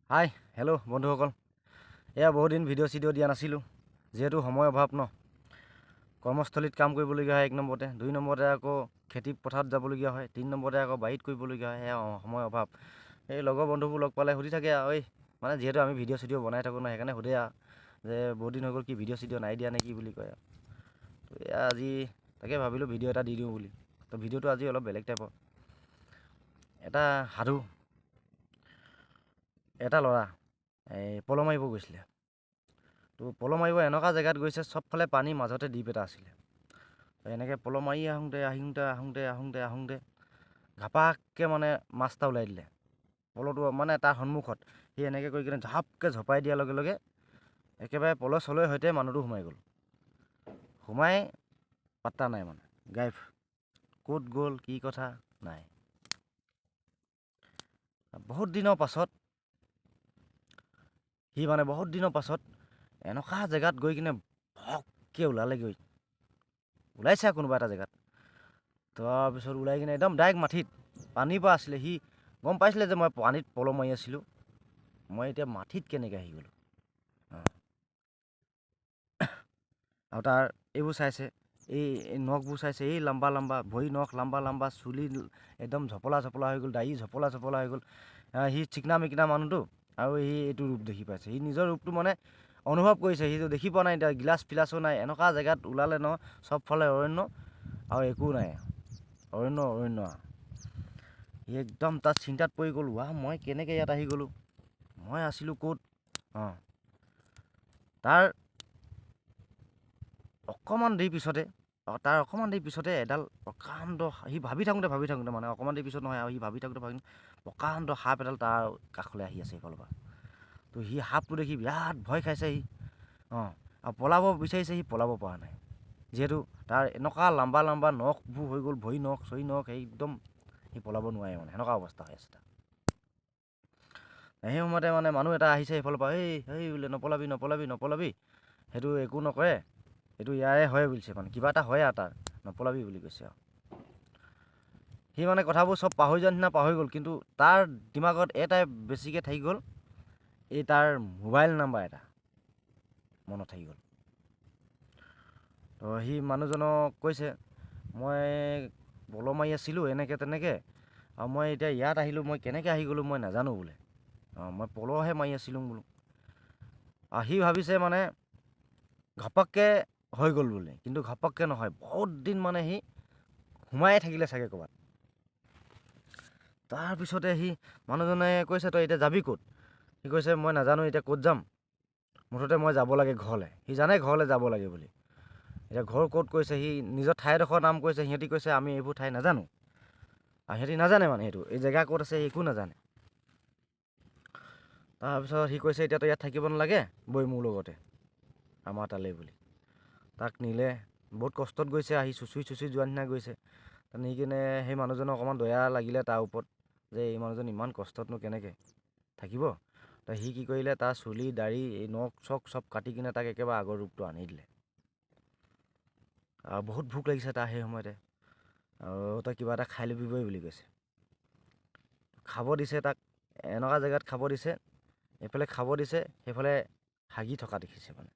Hi hello' বন্ধুসকল, এয়া বহুদিন ভিডিঅ' চিডিঅ' দিয়া নাছিলোঁ, যিহেতু সময় অভাৱ ন। কৰ্মস্থলীত কাম কৰিবলগীয়া হয় 1 নম্বৰতে, 2 নম্বৰতে আকৌ খেতি পথাৰত যাবলগীয়া হয়, 3 নম্বৰতে আকৌ বাৰীত কৰিবলগীয়া হয়। সেয়া সময় অভাৱ। এই লগৰ বন্ধুবোৰ লগ পালে সুধি থাকে আৰু মানে যিহেতু আমি ভিডিঅ' চিডিঅ' বনাই থাকোঁ ন, সেইকাৰণে সোধে যে বহুত দিন হৈ গ'ল, কি ভিডিঅ' চিডিঅ' নাই দিয়া নে কি বুলি কয়। তো এয়া আজি তাকে ভাবিলোঁ ভিডিঅ' এটা দি দিওঁ বুলি। তো ভিডিঅ'টো আজি অলপ বেলেগ টাইপৰ। এটা সাধু। এটা ল'ৰা পল মাৰিব গৈছিলে। তো পল মাৰিব এনেকুৱা জেগাত গৈছে, চবফালে পানীৰ মাজতে দ্বীপ এটা আছিলে। এনেকৈ পল মাৰি আহোঁতে ঘাপাককৈ মানে মাছ এটা ওলাই দিলে। পলটো মানে তাৰ সন্মুখত সি এনেকৈ কৰি কিনে ঝাপকৈ ঝপাই দিয়াৰ লগে লগে একেবাৰে পল চলৰ সৈতে মানুহটো সোমাই গ'ল। সোমাই পাত্তা নাই, মানে গায়ব। ক'ত গ'ল কি কথা নাই। বহুত দিনৰ পাছত এনেকুৱা জেগাত গৈ কিনে ভককৈ ওলাইছে কোনোবা এটা জেগাত। তাৰপিছত ওলাই কিনে একদম ডাইৰেক্ট মাটিত, পানীৰ পৰা আছিলে। সি গম পাইছিলে যে মই পানীত পল মাৰি আছিলোঁ, মই এতিয়া মাটিত কেনেকৈ আহি গ'লোঁ। আৰু তাৰ এইবোৰ চাইছে, এই নখবোৰ চাইছে, এই লাম্বা ভৰি নখ লাম্বা, চুলি একদম ঝপলা হৈ গ'ল, দাড়ি ঝপলা হৈ গ'ল। সি চিকনা মিকনা মানুহটো, আৰু সি এইটো ৰূপ দেখি পাইছে। সি নিজৰ ৰূপটো মানে অনুভৱ কৰিছে, সিটো দেখি পোৱা নাই। এতিয়া গিলাচ ফিলাচো নাই, এনেকুৱা জেগাত ওলালে ন, চবফালে অৰণ্য আৰু একো নাই, অৰণ্য। সি একদম তাত চিন্তাত পৰি গ'ল, মই কেনেকৈ ইয়াত আহি গ'লোঁ, মই আছিলোঁ ক'ত। তাৰ অকণমান দেৰি পিছতে এডাল প্ৰকাণ্ড, সি ভাবি থাকোঁতে মানে অকণমান দেৰি পিছত নহয়, আৰু সি ভাবি থাকোঁতে প্ৰকাণ্ড সাপ এডাল তাৰ কাষলৈ আহি আছে সেইফালৰ পৰা। তো সি সাপটো দেখি বিৰাট ভয় খাইছে সি। আৰু পলাব বিচাৰিছে, সি পলাব পৰা নাই, যিহেতু তাৰ এনেকুৱা লাম্বা নখবোৰ হৈ গ'ল, ভৰি নখ চৰি নখ একদম সি পলাব নোৱাৰে, মানে সেনেকুৱা অৱস্থা হৈ আছে তাৰ। সেই সময়তে মানে মানুহ এটা আহিছে সেইফালৰ পৰা, এই বোলে নপলাবি, সেইটো একো নকৰে, এইটো ইয়াৰে হয় বুলিছে, মানে কিবা এটা হয় আৰু তাৰ, নপলাবি বুলি কৈছে আৰু। সি মানে কথাবোৰ চব পাহৰি যোৱাৰ নিচিনা পাহৰি গ'ল, কিন্তু তাৰ দিমাগত এটাই বেছিকৈ থাকি গ'ল, এই তাৰ মোবাইল নাম্বাৰ এটা মনত থাকি গ'ল। তো সি মানুহজনক কৈছে, মই পল মাৰি আছিলোঁ এনেকৈ তেনেকৈ, আৰু মই এতিয়া ইয়াত আহিলোঁ, মই কেনেকৈ আহি গ'লোঁ মই নাজানো বোলে। মই পলহে মাৰি আছিলোঁ বোলো। আৰু সি ভাবিছে মানে ঘপককৈ হৈ গ'ল বুলি, কিন্তু ঘপককৈ নহয়, বহুত দিন মানে সি সোমায়ে থাকিলে চাগে ক'ৰবাত। তাৰপিছতে সি মানুহজনে কৈছে, তই এতিয়া যাবি ক'ত? সি কৈছে, মই নাজানো এতিয়া ক'ত যাম, মুঠতে মই যাব লাগে ঘৰলৈ। সি জানে ঘৰলৈ যাব লাগে বুলি। এতিয়া ঘৰ ক'ত কৈছে, সি নিজৰ ঠাইডোখৰ নাম কৈছে, সিহঁতি কৈছে আমি এইবোৰ ঠাই নাজানো। আৰু সিহঁতি নাজানে মানে এই জেগা ক'ত আছে একো নাজানে। তাৰপিছত সি কৈছে, এতিয়া তই ইয়াত থাকিব নালাগে, বৈ মোৰ লগতে আমাৰ তালৈ বুলি। তাক নিলে, বহুত কষ্টত গৈছে, আহি চুচুৰি যোৱাৰ নিচিনা গৈছে। তাত নি কিনে সেই মানুহজনৰ অকণমান দয়া লাগিলে তাৰ ওপৰত, যে এই মানুহজন ইমান কষ্টতনো কেনেকৈ থাকিব। তো সি কি কৰিলে, তাৰ চুলি দাড়ি এই নখ চখ চব কাটি কিনে তাক একেবাৰে আগৰ ৰূপটো আনি দিলে। আৰু বহুত ভোক লাগিছে তাৰ সেই সময়তে, আৰু তই কিবা এটা খাই ল'বিগৈ বুলি কৈছে। খাব দিছে তাক, এনেকুৱা জেগাত খাব দিছে, এইফালে খাব দিছে, সেইফালে হাগি থকা দেখিছে। মানে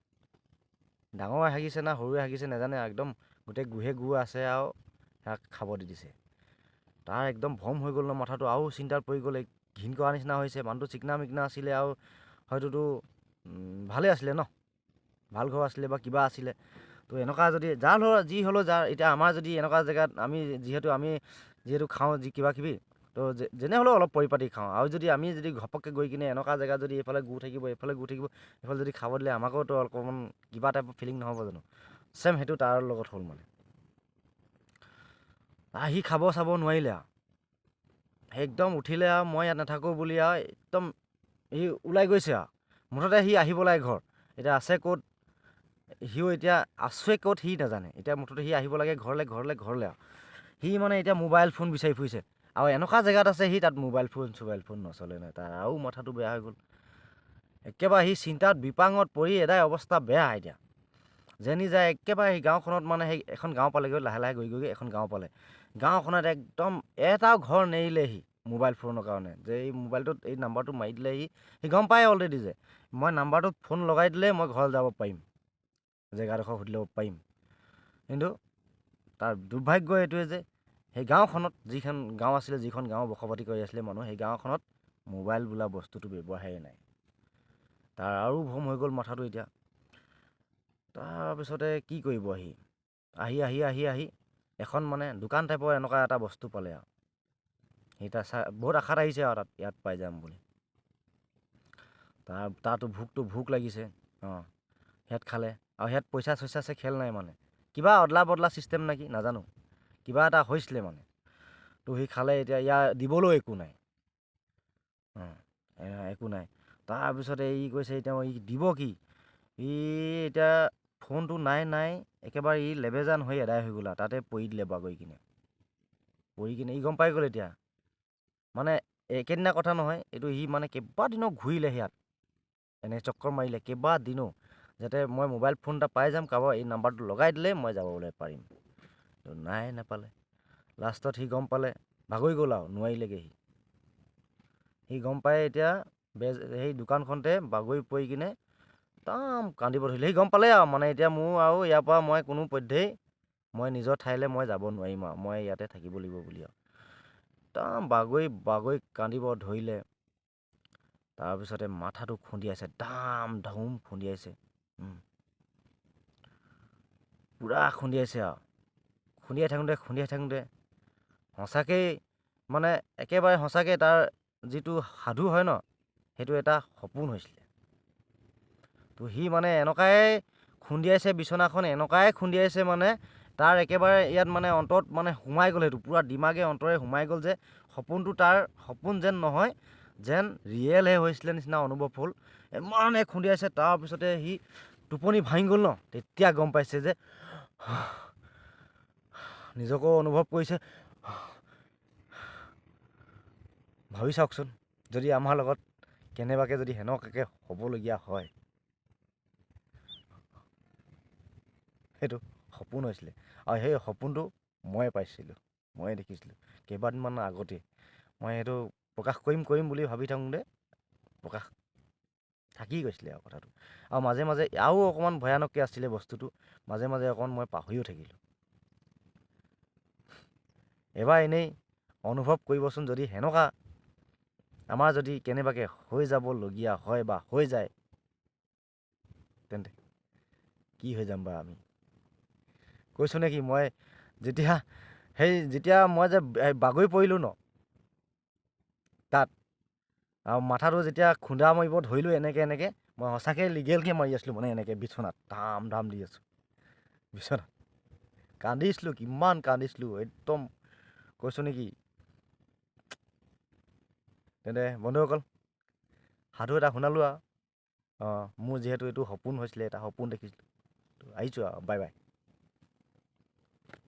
ডাঙৰ হাগিছে না সৰুৱে হাগিছে নাজানে, একদম গোটেই গুহে গু আছে, আৰু সেয়াক খাব দি দিছে। তাৰ একদম ভম হৈ গ'ল ন মাথাটো, আৰু চিন্তাত পৰি গ'ল, ঘিণ কৰা নিচিনা হৈছে। মানুহটো চিকনা মিকনা আছিলে, আৰু হয়তোতো ভালেই আছিলে ন, ভাল ঘৰ আছিলে বা কিবা আছিলে। তো এনেকুৱা যদি যি হ'লেও এতিয়া আমাৰ যদি এনেকুৱা জেগাত আমি যিহেতু খাওঁ কিবা কিবি, তো যেনে হ'লেও অলপ পৰিপাটি খাওঁ, আৰু যদি আমি ঘপককৈ গৈ কিনে এনেকুৱা জেগাত যদি এইফালে গু থাকিব এইফালে যদি খাব দিলে, আমাকোতো অকণমান কিবা টাইপৰ ফিলিং নহ'ব জানো। ছেম সেইটো তাৰ লগত হ'ল। মানে সি খাব চাব নোৱাৰিলে, আৰু একদম উঠিলে, আৰু মই ইয়াত নাথাকোঁ বুলি, আৰু একদম সি ওলাই গৈছে। আৰু মুঠতে সি আহিব লাগে ঘৰ, এতিয়া আছে ক'ত সিও, এতিয়া আছে ক'ত সি নাজানে। এতিয়া মুঠতে সি আহিব লাগে ঘৰলৈ। আৰু সি মানে এতিয়া মোবাইল ফোন বিচাৰি ফুৰিছে, আৰু এনেকুৱা জেগাত আছে সি, তাত মোবাইল ফোন নচলে নহয়। তাৰ আৰু মাথাটো বেয়া হৈ গ'ল, একেবাৰে সি চিন্তাত বিপাঙত পৰি এদাই অৱস্থা বেয়া। এতিয়া যেনি যায় একেবাৰে সেই গাঁওখনত, মানে এখন গাঁও পালেগৈ, লাহে গৈ এখন গাঁও পালে। গাঁওখনত একদম এটাও ঘৰ নেৰিলে সি, মোবাইল ফোনৰ কাৰণে, যে এই মোবাইলটোত এই নাম্বাৰটো মাৰি দিলে সি গম পায় অলৰেডি যে মই নাম্বাৰটোত ফোন লগাই দিলে মই ঘৰলৈ যাব পাৰিম, জেগাডোখৰ সুধি ল'ব পাৰিম। কিন্তু তাৰ দুৰ্ভাগ্য এইটোৱে যে সেই গাঁওখনত, যিখন গাঁও আছিলে, যিখন গাঁও বসবাতি কৰি আছিলে মানুহ, সেই গাঁওখনত মোবাইল বোলা বস্তুটো ব্যৱহাৰেই নাই। তাৰ আৰু ভ্ৰম হৈ গ'ল মাথাটো এতিয়া। তাৰপিছতে কি কৰিব আহি এখন মানে দোকান টাইপৰ এনেকুৱা এটা বস্তু পালে আৰু সি বহুত আশাত আহিছে আৰু ইয়াত পাই যাম বুলি। তাতো ভোক লাগিছে। সিহঁত খালে, আৰু সিহঁত পইচা চইচা খেল নাই মানে, কিবা অদলা বদলা চিষ্টেম নেকি নাজানো, কিবা এটা হৈছিলে মানে। তো সি খালে, এতিয়া ইয়াৰ দিবলৈও একো নাই। একো নাই। তাৰপিছতে ই কৈছে এতিয়া ই দিব কি, ই এতিয়া ফোনটো নাই একেবাৰে ই লেবেজান হৈ এদাই হৈ গ'ল আৰু তাতে পৰি দিলে বাগৰি কিনে ই গম পাই গ'ল এতিয়া। মানে একেদিনা কথা নহয় এইটো, সি মানে কেইবাদিনো ঘূৰিলে ইয়াত, এনে চক্কৰ মাৰিলে কেইবাদিনো, যাতে মই মোবাইল ফোন এটা পাই যাম, কাৰোবাৰ এই নাম্বাৰটো লগাই দিলে মই যাবলৈ পাৰিম। নাপালে। লাষ্টত সি গম পালে, ভাগৰি গ'ল আৰু নোৱাৰিলেগৈ। সি গম পায় এতিয়া সেই দোকানখনতে বাগৰি পৰি কিনে একদম কান্দিব ধৰিলে। সি গম পালে আৰু মানে এতিয়া মোৰ আৰু ইয়াৰ পৰা মই কোনো পধ্যেই মই নিজৰ ঠাইলৈ মই যাব নোৱাৰিম আৰু মই ইয়াতে থাকিব লাগিব বুলি আৰু একদম বাগৰি কান্দিব ধৰিলে। তাৰপিছতে মাথাটো খুন্দিয়াইছে, ধুম খুন্দিয়াইছে, পূৰা খুন্দিয়াইছে আৰু খুন্দিয়াই থাকোঁতে সঁচাকেই মানে একেবাৰে সঁচাকৈ তাৰ যিটো সাধু হয় ন, সেইটো এটা সপোন হৈছিলে। তো সি মানে এনেকুৱাই খুন্দিয়াইছে, বিচনাখন এনেকুৱাই খুন্দিয়াইছে মানে তাৰ একেবাৰে ইয়াত মানে অন্তৰত মানে সোমাই গ'ল, সেইটো পূৰা দিমাগে অন্তৰে সোমাই গ'ল যে সপোনটো তাৰ সপোন যেন নহয়, যেন ৰিয়েলহে হৈছিলে নিচিনা অনুভৱ হ'ল। ইমানে খুন্দিয়াইছে, তাৰপিছতে সি টোপনি ভাঙি গ'ল ন, তেতিয়া গম পাইছে যে নিজকো অনুভৱ কৰিছে। ভাবি চাওকচোন, যদি আমাৰ লগত কেনেবাকৈ যদি সেনেকুৱাকৈ হ'বলগীয়া হয়, সেইটো সপোন হৈছিলে, আৰু সেই সপোনটো ময়ে পাইছিলোঁ, ময়ে দেখিছিলোঁ কেইবাদিনমান আগতে। মই সেইটো প্ৰকাশ কৰিম বুলি ভাবি থাকোঁতে প্ৰকাশ থাকি গৈছিলে আৰু কথাটো। আৰু মাজে মাজে আৰু অকণমান ভয়ানককৈ আছিলে বস্তুটো, মাজে অকণমান মই পাহৰিও থাকিলোঁ। এবাৰ এনেই অনুভৱ কৰিবচোন, যদি সেনেকুৱা আমাৰ যদি কেনেবাকৈ হৈ যাবলগীয়া হয় বা হৈ যায়, তেন্তে কি হৈ যাম বা আমি। কৈছোঁ নেকি, মই যেতিয়া মই যে বাগৰি পৰিলোঁ ন তাত, আৰু মাথাটো যেতিয়া খুন্দা মাৰিব ধৰিলোঁ এনেকৈ মই সঁচাকৈ লিগেলকৈ মাৰি আছিলোঁ, মানে এনেকৈ বিচনাত ধাম দি আছোঁ বিচনাত, কান্দিছিলোঁ, কিমান কান্দিছিলোঁ একদম, কৈছোঁ নেকি। তেন্তে বন্ধুসকল, সাধু এটা শুনালোঁ আৰু মোৰ যিহেতু এইটো সপোন হৈছিলে, এটা সপোন দেখিছিলোঁ, আহিছোঁ আৰু বাই।